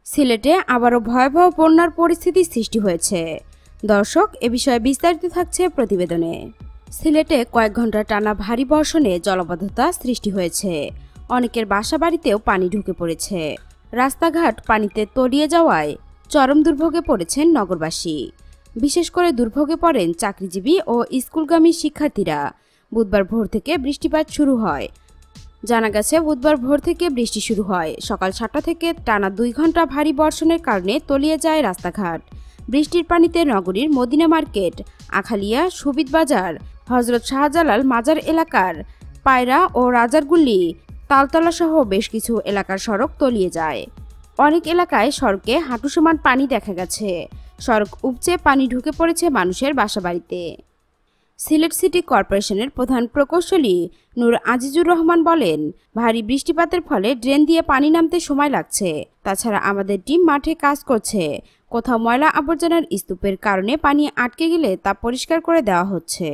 সিলেটে আবারও ভয়াবহ বন্যার পরিস্থিতি সৃষ্টি হয়েছে। দর্শক, এ বিষয়ে বিস্তারিত থাকছে প্রতিবেদনে। সিলেটে কয়েক ঘন্টা টানা ভারী বর্ষণে জলাবদ্ধতা সৃষ্টি হয়েছে। অনেকের বাসাবাড়িতেও পানি ঢুকে পড়েছে। রাস্তাঘাট পানিতে তলিয়ে যাওয়ায় চরম দুর্ভোগে পড়েছেন নগরবাসী। বিশেষ করে দুর্ভোগে পড়েন চাকরিজীবী ও স্কুলগামী শিক্ষার্থীরা। বুধবার ভোর থেকে বৃষ্টিপাত শুরু হয়। জানা গেছে, বুধবার ভোর থেকে বৃষ্টি শুরু হয়। সকাল 7টা থেকে টানা 2 ঘন্টা ভারী বর্ষণের কারণে তলিয়ে যায় রাস্তাঘাট। বৃষ্টির পানিতে নগরীর মদিনা মার্কেট, আখালিয়া, সুবিদ বাজার, হজরত শাহজালাল মাজার এলাকার পায়রা ও রাজারগুল্লি, তালতলা সহ বেশ কিছু এলাকার সড়ক তলিয়ে যায়। অনেক এলাকায় সড়কে হাঁটু সমান পানি দেখা গেছে। সড়ক উপচে পানি ঢুকে পড়েছে মানুষের বাসাবাড়িতে। সিলেট সিটি কর্পোরেশনের প্রধান প্রকৌশলী নূর আজিজুর রহমান বলেন, ভারী বৃষ্টিপাতের ফলে ড্রেন দিয়ে পানি নামতে সময় লাগছে। তাছাড়া আমাদের টিম মাঠে কাজ করছে। কোথাও ময়লা আবর্জনার স্তূপের কারণে পানি আটকে গেলে তা পরিষ্কার করে দেওয়া হচ্ছে।